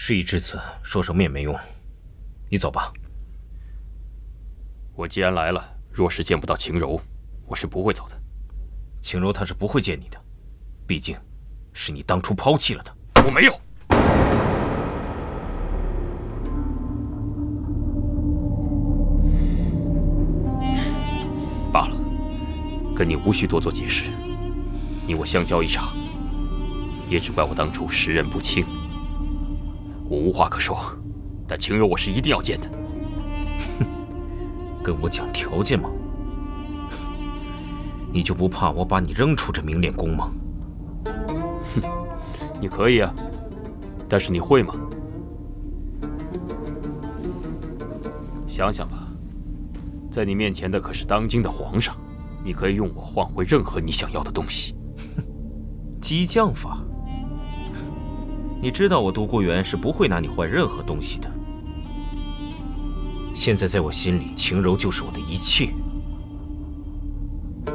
事已至此，说什么也没用。你走吧。我既然来了，若是见不到秦柔，我是不会走的。秦柔她是不会见你的，毕竟是你当初抛弃了她。我没有。罢了，跟你无需多做解释。你我相交一场，也只怪我当初识人不清。我无话可说，但秦柔我是一定要见的。哼，跟我讲条件吗？你就不怕我把你扔出这明炼宫吗？哼，你可以啊，但是你会吗？想想吧，在你面前的可是当今的皇上，你可以用我换回任何你想要的东西。激将法？你知道我独孤元是不会拿你换任何东西的。现在在我心里，秦柔就是我的一切。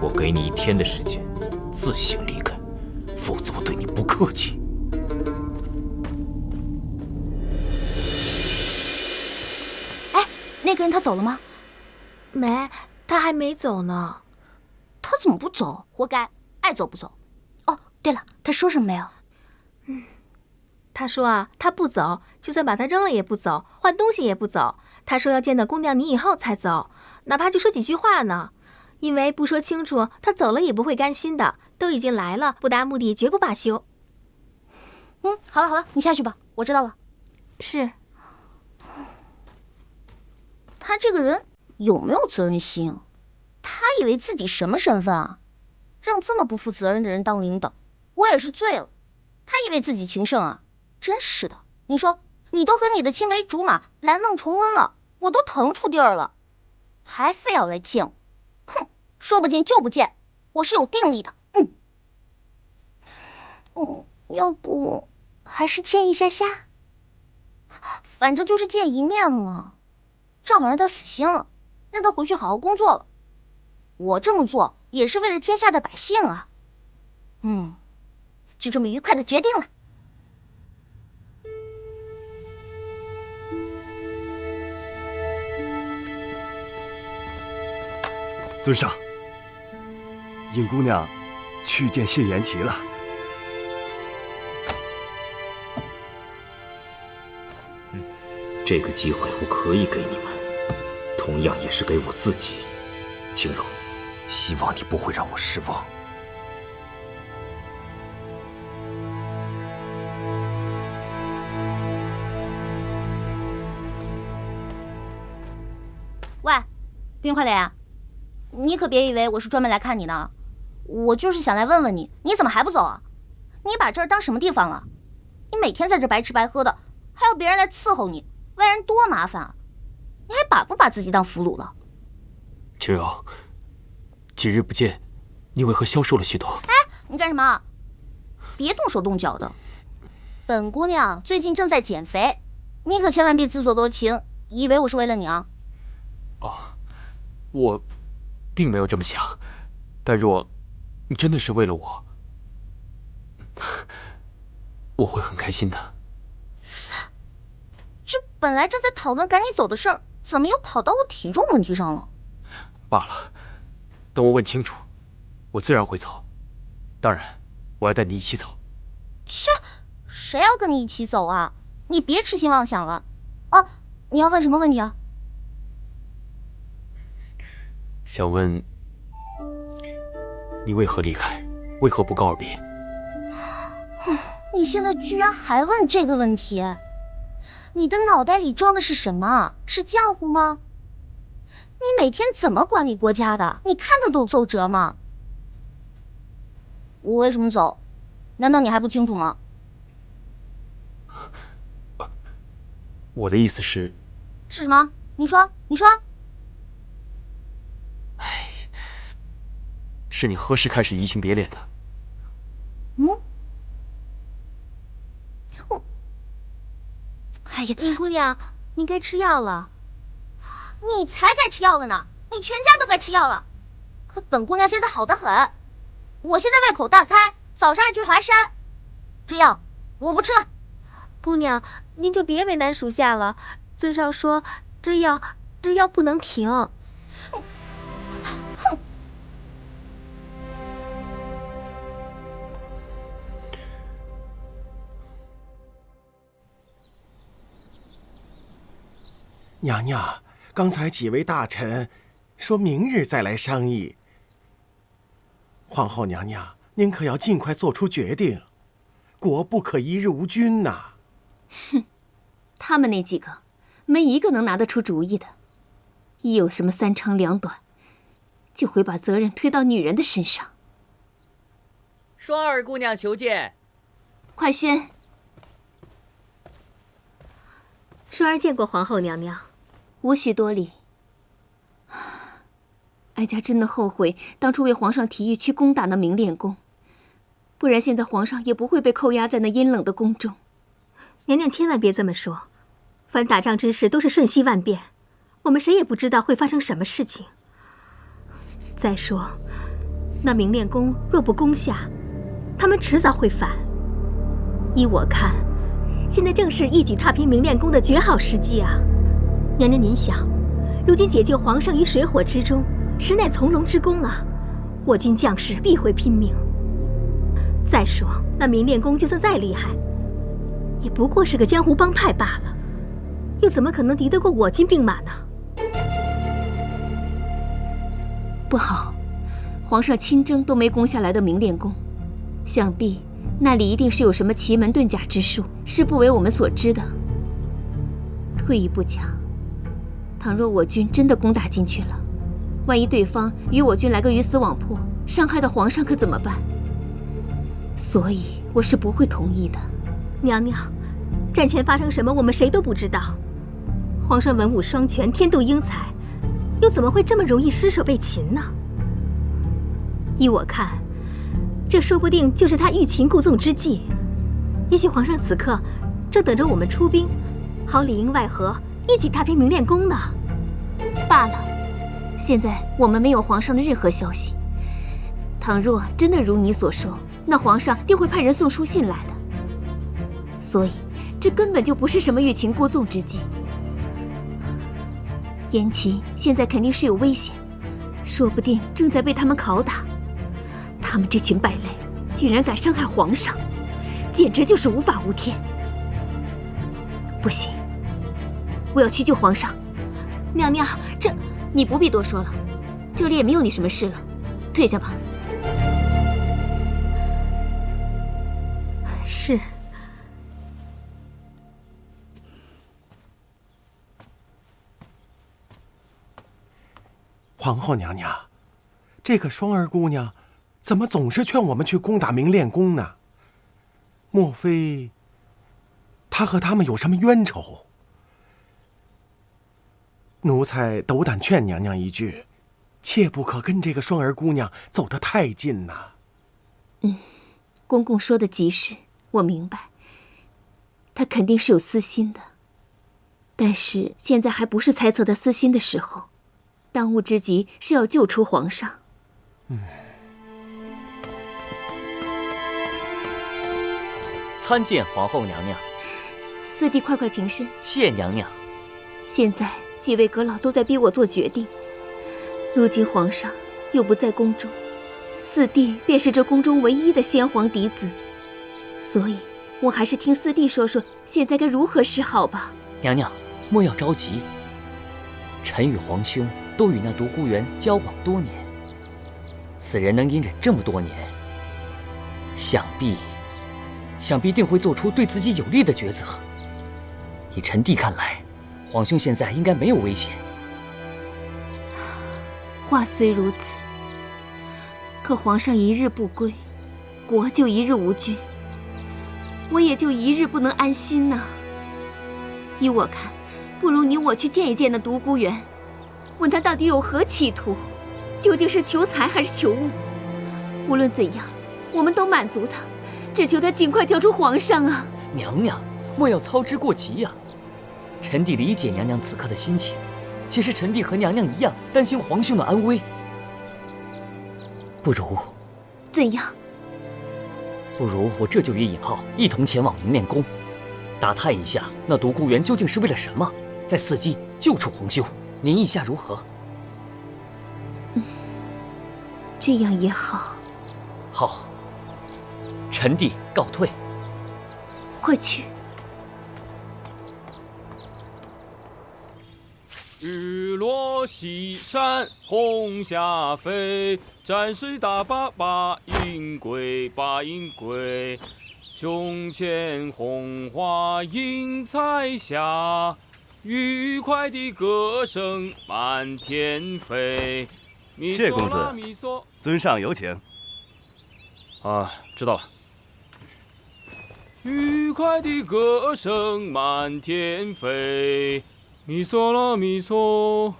我给你1天的时间，自行离开，否则我对你不客气。哎，那个人他走了吗？没，他还没走呢。他怎么不走？活该，爱走不走。哦，对了，他说什么没有？他说啊，他不走，就算把他扔了也不走，换东西也不走。他说要见到姑娘你以后才走，哪怕就说几句话呢。因为不说清楚，他走了也不会甘心的。都已经来了，不达目的绝不罢休。好了好了，你下去吧，我知道了。是。他这个人有没有责任心？他以为自己什么身份啊？让这么不负责任的人当领导，我也是醉了。他以为自己情圣啊？真是的，你说你都和你的青梅竹马蓝梦重温了，我都腾出地儿了，还非要来见我。哼，说不见就不见，我是有定力的。要不还是见一下下，反正就是见一面嘛，正好让他死心了，让他回去好好工作了。我这么做也是为了天下的百姓啊。就这么愉快的决定了。尊上，尹姑娘去见谢延琪了。这个机会我可以给你们，同样也是给我自己。秦柔，希望你不会让我失望。喂，冰块莲，你可别以为我是专门来看你的，我就是想来问问你，你怎么还不走啊？你把这儿当什么地方了？你每天在这白吃白喝的，还要别人来伺候你，为人多麻烦啊！你还把不把自己当俘虏了？秦柔，几日不见，你为何消瘦了许多？哎，你干什么？别动手动脚的。本姑娘最近正在减肥，你可千万别自作多情，以为我是为了你啊！我并没有这么想，但若你真的是为了我，我会很开心的。这本来正在讨论赶你走的事儿，怎么又跑到我体重问题上了？罢了，等我问清楚，我自然会走。当然，我要带你一起走。切，谁要跟你一起走啊？你别痴心妄想了。啊，你要问什么问题啊？想问你为何离开，为何不告而别？你现在居然还问这个问题？你的脑袋里装的是什么？是浆糊吗？你每天怎么管理国家的？你看得懂奏折吗？我为什么走？难道你还不清楚吗？我的意思是什么？你说，你说。是你何时开始移情别恋的？哎呀，姑娘，你该吃药了。你才该吃药了呢！你全家都该吃药了。可本姑娘现在好得很，我现在胃口大开，早上还去华山。这药我不吃了。姑娘，您就别为难属下了。尊上说这药不能停。娘娘，刚才几位大臣说明日再来商议。皇后娘娘，您可要尽快做出决定，国不可一日无君呐！哼，他们那几个，没一个能拿得出主意的。一有什么三长两短，就会把责任推到女人的身上。双儿姑娘求见。快宣。双儿见过皇后娘娘。无需多礼。哀家真的后悔当初为皇上提议去攻打那明炼宫，不然现在皇上也不会被扣押在那阴冷的宫中。娘娘千万别这么说，凡打仗之事都是瞬息万变，我们谁也不知道会发生什么事情。再说，那明炼宫若不攻下，他们迟早会反。依我看，现在正是一举踏平明炼宫的绝好时机啊！娘娘您想，如今解救皇上于水火之中，实乃从龙之功啊！我军将士必会拼命。再说，那明炼宫就算再厉害，也不过是个江湖帮派罢了，又怎么可能敌得过我军兵马呢？不好，皇上亲征都没攻下来的明炼宫，想必那里一定是有什么奇门遁甲之术，是不为我们所知的。退一步讲，倘若我军真的攻打进去了，万一对方与我军来个鱼死网破，伤害到皇上可怎么办？所以我是不会同意的。娘娘，战前发生什么我们谁都不知道。皇上文武双全，天妒英才，又怎么会这么容易失手被擒呢？依我看，这说不定就是他欲擒故纵之计。也许皇上此刻正等着我们出兵，好里应外合，一举踏平明炼宫呢。罢了，现在我们没有皇上的任何消息。倘若真的如你所说，那皇上定会派人送书信来的。所以，这根本就不是什么欲擒故纵之计。颜齐现在肯定是有危险，说不定正在被他们拷打。他们这群败类，居然敢伤害皇上，简直就是无法无天。不行，我要去救皇上。娘娘，这你不必多说了，这里也没有你什么事了，退下吧。是。皇后娘娘，这个双儿姑娘怎么总是劝我们去攻打明炼宫呢？莫非她和他们有什么冤仇？奴才斗胆劝娘娘一句，切不可跟这个双儿姑娘走得太近呐。公公说的极是，我明白，他肯定是有私心的，但是现在还不是猜测他私心的时候，当务之急是要救出皇上。参见皇后娘娘。四弟快快平身。谢娘娘。现在几位阁老都在逼我做决定，如今皇上又不在宫中，四弟便是这宫中唯一的先皇嫡子，所以我还是听四弟说说现在该如何是好吧。娘娘，莫要着急。臣与皇兄都与那独孤园交往多年，此人能隐忍这么多年，想必定会做出对自己有利的抉择。以臣弟看来，皇兄现在应该没有危险。话虽如此，可皇上一日不归，国就一日无君，我也就一日不能安心呐。依我看，不如你我去见一见那独孤园，问他到底有何企图，究竟是求财还是求物？无论怎样，我们都满足他，只求他尽快交出皇上啊！娘娘，莫要操之过急呀。臣弟理解娘娘此刻的心情，其实臣弟和娘娘一样担心皇兄的安危。不如怎样？不如我这就与尹浩一同前往明炼宫，打探一下那独孤园究竟是为了什么，再伺机救出皇兄。您意下如何？这样也好。好，臣弟告退。快去。日落西山红霞飞，战水大坝把银归，把银归。胸前红花映彩霞，愉快的歌声满天飞。谢公子，尊上有请。啊，知道了。愉快的歌声满天飞，咪嗦啦咪嗦。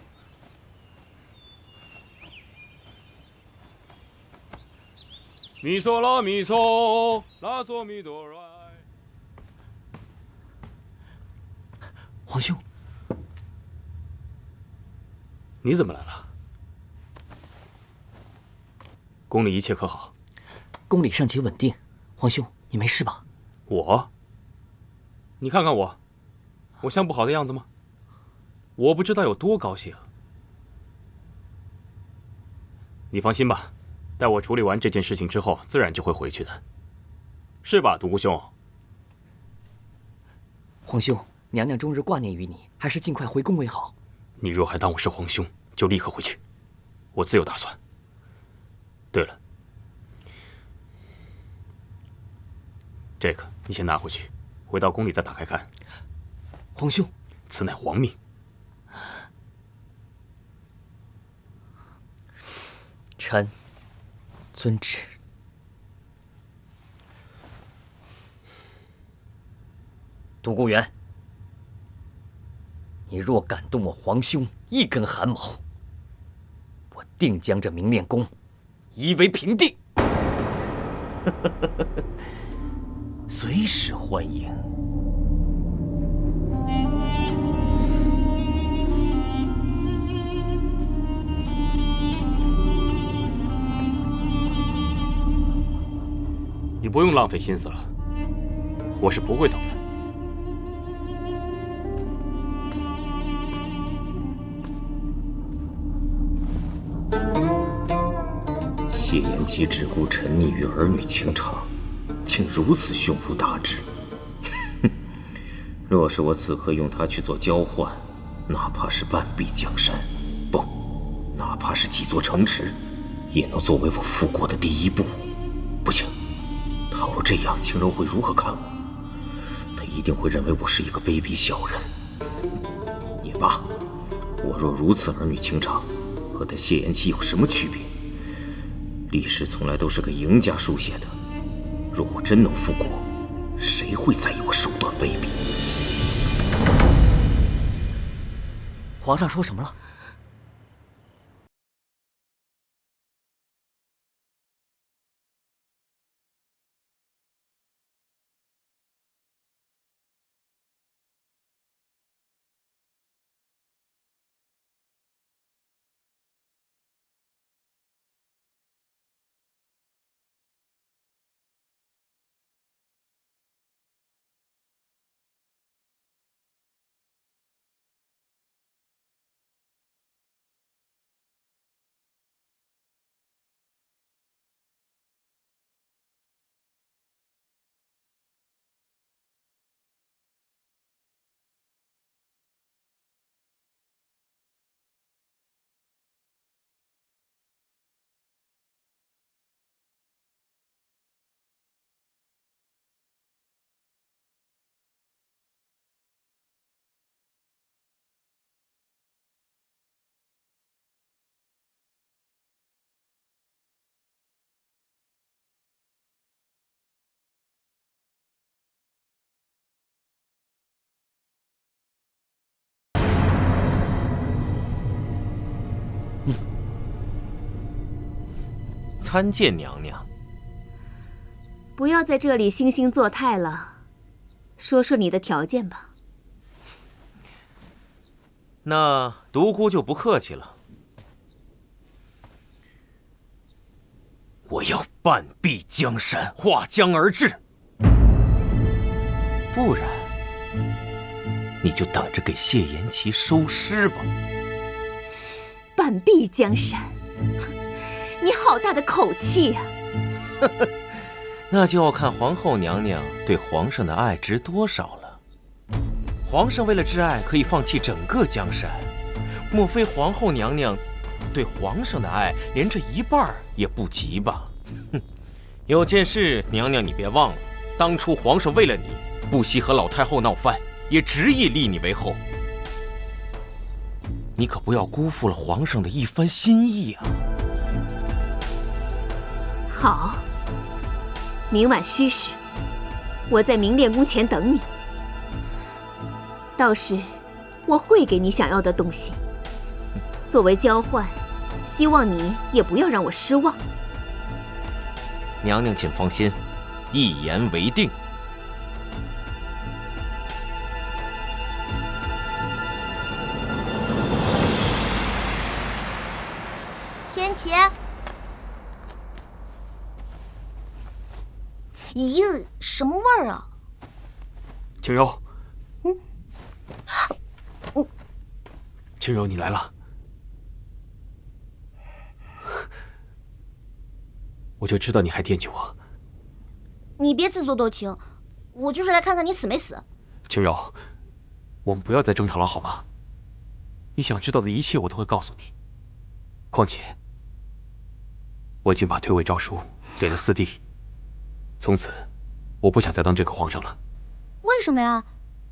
咪嗦啦咪嗦，啦嗦咪哆来。皇兄，你怎么来了？宫里一切可好？宫里尚且稳定。皇兄，你没事吧？我？你看看我，我像不好的样子吗？我不知道有多高兴。你放心吧，待我处理完这件事情之后，自然就会回去的，是吧，独孤兄？皇兄，娘娘终日挂念于你，还是尽快回宫为好。你若还当我是皇兄，就立刻回去，我自有打算。对了，这个你先拿回去，回到宫里再打开看。皇兄，此乃皇命。臣遵旨。独孤园，你若敢动我皇兄一根汗毛，我定将这明炼宫夷为平地。随时欢迎。你不用浪费心思了，我是不会走的。谢延琪只顾沉溺于儿女情长，竟如此胸无大志。若是我此刻用它去做交换，哪怕是半壁江山，不，哪怕是几座城池，也能作为我复国的第一步。不行，倘若这样，青柔会如何看我？他一定会认为我是一个卑鄙小人。也罢，我若如此儿女情长，和他谢延琪有什么区别？历史从来都是给赢家书写的。若我真能复国，谁会在意我手段卑鄙？皇上说什么了？参见娘娘。不要在这里惺惺作态了，说说你的条件吧。那独孤就不客气了。我要半壁江山，划江而治。不然，你就等着给谢延琪收尸吧。半壁江山，你好大的口气呀！那就要看皇后娘娘对皇上的爱值多少了。皇上为了挚爱可以放弃整个江山，莫非皇后娘娘对皇上的爱连这一半也不及吧？哼，有件事娘娘你别忘了，当初皇上为了你不惜和老太后闹翻，也执意立你为后，你可不要辜负了皇上的一番心意啊！好，明晚戌时，我在明炼宫前等你。到时，我会给你想要的东西，作为交换，希望你也不要让我失望。娘娘请放心，一言为定。谢延琪，咦，什么味儿啊？青柔，青柔，你来了。我就知道你还惦记我。你别自作多情，我就是来看看你死没死。青柔，我们不要再争吵了好吗？你想知道的一切我都会告诉你。况且，我已经把退位诏书给了四弟，从此我不想再当这个皇上了。为什么呀？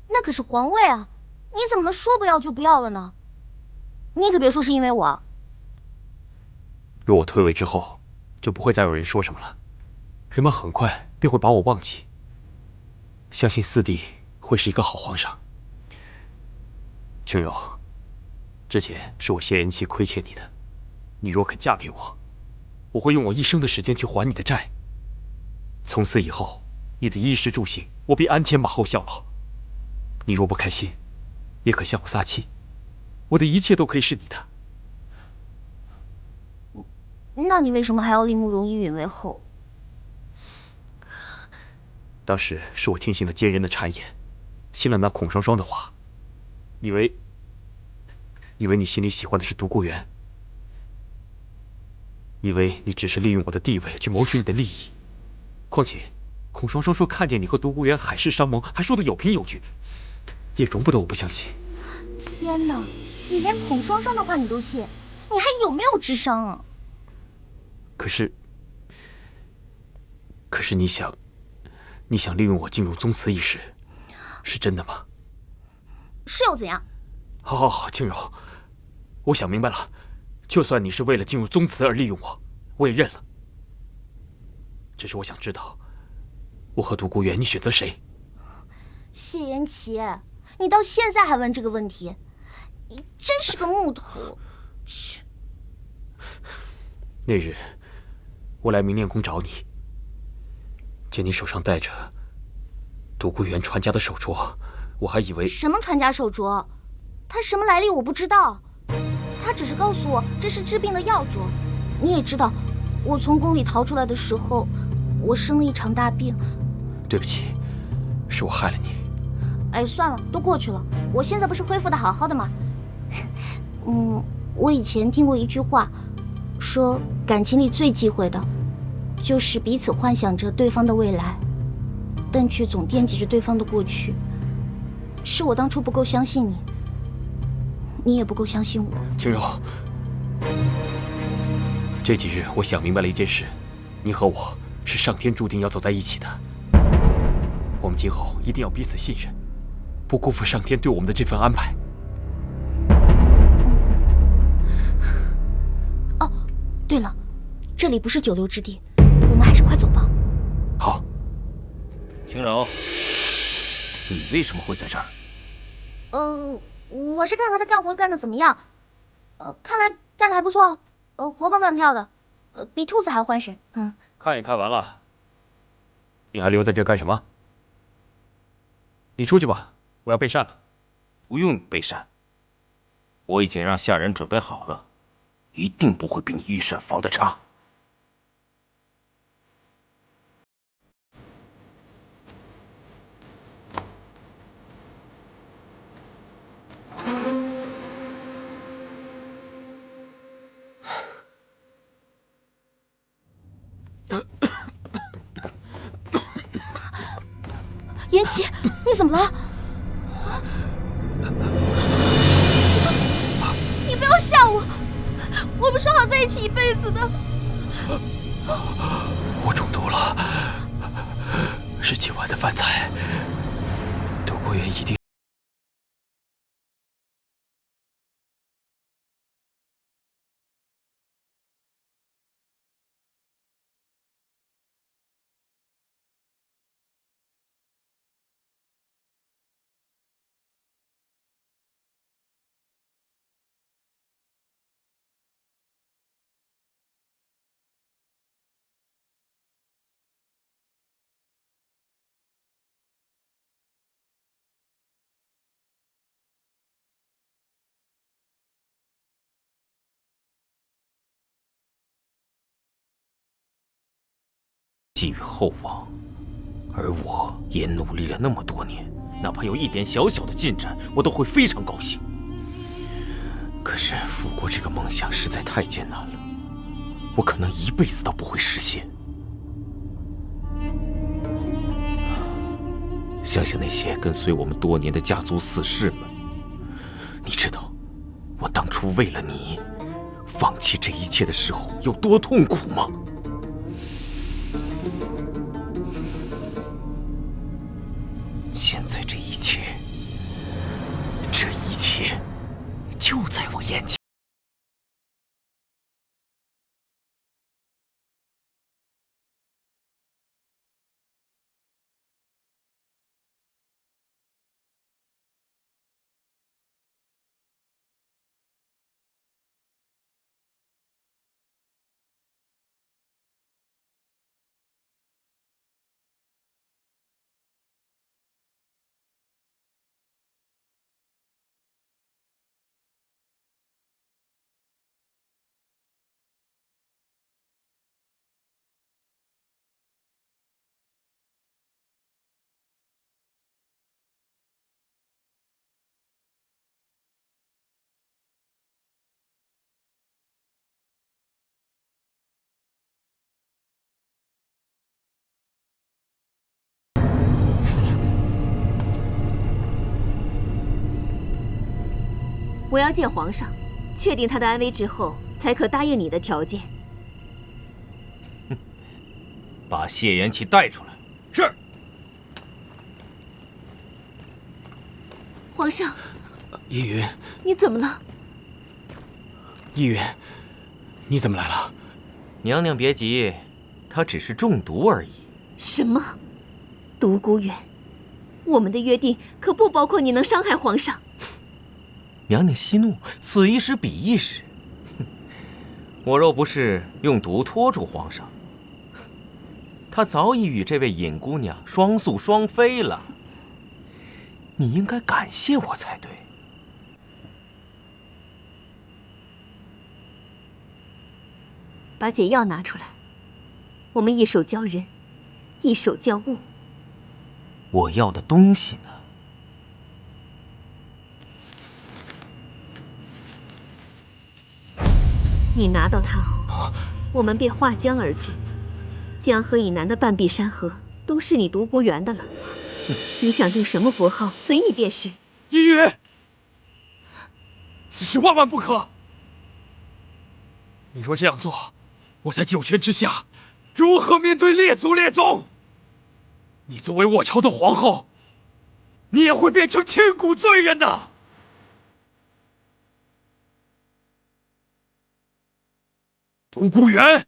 那可是皇位啊！你怎么能说不要就不要了呢？你可别说是因为我。若我退位之后，就不会再有人说什么了，人们很快便会把我忘记。相信四弟会是一个好皇上。青柔，之前是我谢延琪亏欠你的，你若肯嫁给我，我会用我一生的时间去还你的债。从此以后，你的衣食住行，我必鞍前马后效劳。你若不开心，也可向我撒气，我的一切都可以是你的。那你为什么还要立慕容依允为后？当时是我听信了奸人的谗言，信了那孔双双的话，以为你心里喜欢的是独孤元，以为你只是利用我的地位去谋取你的利益。况且孔双双说看见你和独孤元海誓山盟，还说得有凭有据，也容不得我不相信。天哪，你连孔双双的话你都信，你还有没有智商啊？可是你想利用我进入宗祠一事，是真的吗？是又怎样？好，青柔，我想明白了，就算你是为了进入宗祠而利用我，我也认了。只是我想知道，我和独孤元，你选择谁？谢延琪，你到现在还问这个问题，你真是个木头。去。那日我来明炼宫找你，见你手上戴着独孤元传家的手镯，我还以为什么传家手镯？他什么来历我不知道，他只是告诉我这是治病的药镯。你也知道，我从宫里逃出来的时候，我生了一场大病。对不起，是我害了你。哎，算了，都过去了。我现在不是恢复的好好的吗？我以前听过一句话，说感情里最忌讳的，就是彼此幻想着对方的未来，但却总惦记着对方的过去。是我当初不够相信你，你也不够相信我。青柔，这几日我想明白了一件事，你和我是上天注定要走在一起的。我们今后一定要彼此信任，不辜负上天对我们的这份安排。哦，对了，这里不是久留之地，我们还是快走吧。好。青柔，你为什么会在这儿？我是看看他干活干得怎么样，看来干得还不错，活蹦乱跳的，比兔子还欢实。看也看完了，你还留在这干什么？你出去吧，我要备膳了。不用备膳，我已经让下人准备好了，一定不会比你御膳房的差。言齐，你怎么了？你不要吓我，我们说好在一起一辈子的。我中毒了，是今晚的饭菜。独孤园一定。寄予厚望，而我也努力了那么多年，哪怕有一点小小的进展，我都会非常高兴。可是复国这个梦想实在太艰难了，我可能一辈子都不会实现。想想那些跟随我们多年的家族死士们，你知道我当初为了你放弃这一切的时候有多痛苦吗？现在这一切就在我眼前。我要见皇上，确定他的安危之后，才可答应你的条件。把谢延齐带出来。是。皇上，依云，你怎么了？依云，你怎么来了？娘娘别急，她只是中毒而已。什么？独孤远，我们的约定可不包括你能伤害皇上。娘娘息怒，此一时彼一时。我若不是用毒拖住皇上，他早已与这位尹姑娘双宿双飞了。你应该感谢我才对。把解药拿出来，我们一手教人，一手教物。我要的东西呢？你拿到它后，我们便划江而治，江河以南的半壁山河都是你独孤园的了。你想定什么国号，随你便是。依云，此事万万不可！你若这样做，我在九泉之下，如何面对列祖列宗？你作为我朝的皇后，你也会变成千古罪人的。独孤远，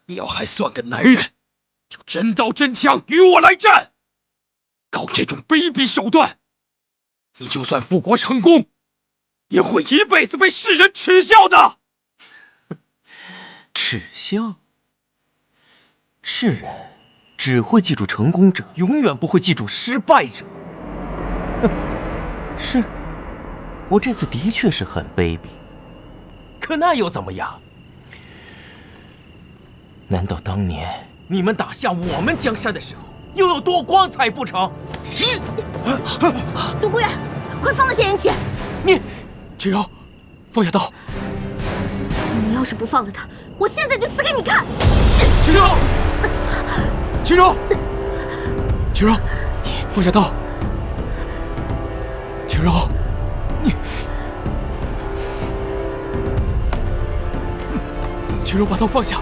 你要还算个男人，就真刀真枪与我来战！搞这种卑鄙手段，你就算复国成功，也会一辈子被世人耻笑的。耻笑？世人只会记住成功者，永远不会记住失败者。哼，是，我这次的确是很卑鄙。可那又怎么样？难道当年你们打下我们江山的时候，又有多光彩不成？独孤远，快放了谢延齐！你，芷瑶，放下刀。你要要是不放了他，我现在就死给你看！秦柔，秦柔，秦柔，放下刀！秦柔，你，秦柔，把刀放下！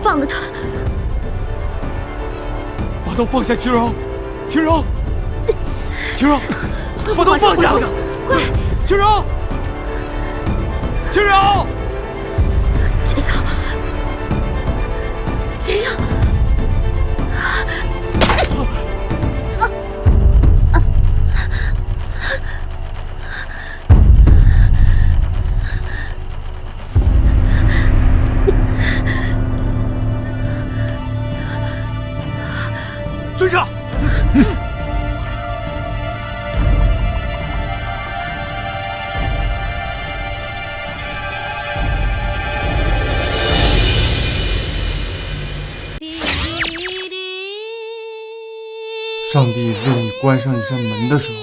放了他！把刀放下，秦柔，秦柔，秦柔，把刀放下！快，秦柔，秦柔！解药，解药！队长，上帝为你关上一扇门的时候，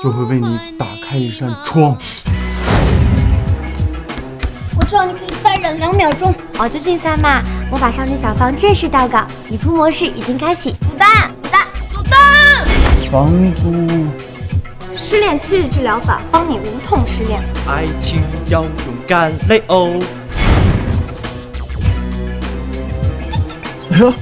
就会为你打开一扇窗。我知道你可以再忍2秒钟。我就进三嘛，魔法少女小芳正式到岗，女仆模式已经开启。卤蛋，卤蛋，房租。失恋7日治疗法，帮你无痛失恋。爱情要勇敢雷欧。哎呀！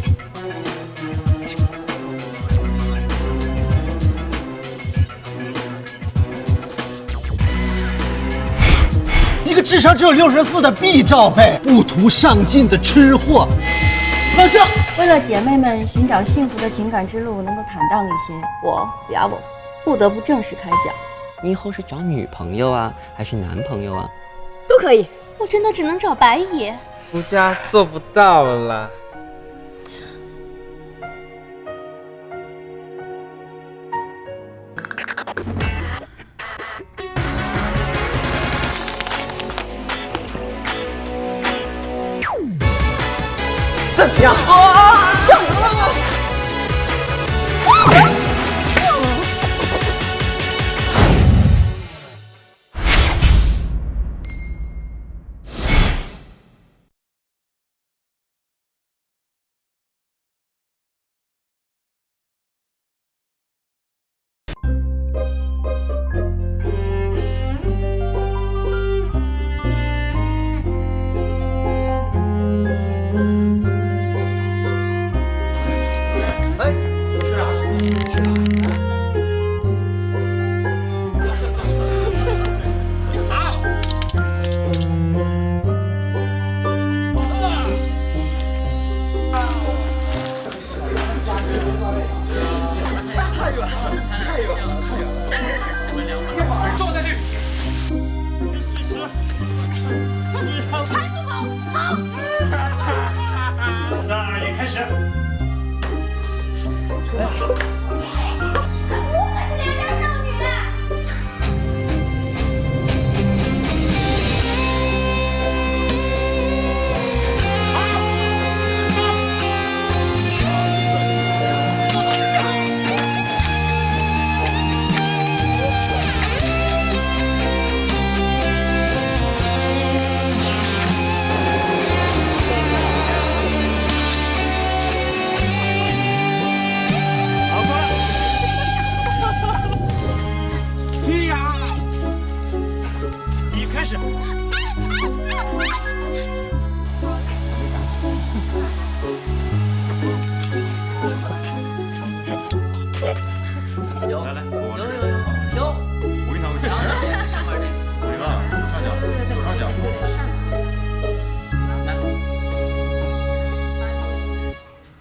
一个智商只有64的 B 罩杯，不图上进的吃货。老郑，为了姐妹们寻找幸福的情感之路能够坦荡一些，我不得不正式开讲。你以后是找女朋友啊，还是男朋友啊？都可以。我真的只能找白爷。夫家做不到了。怎么样？上油了！3、2、1，开始。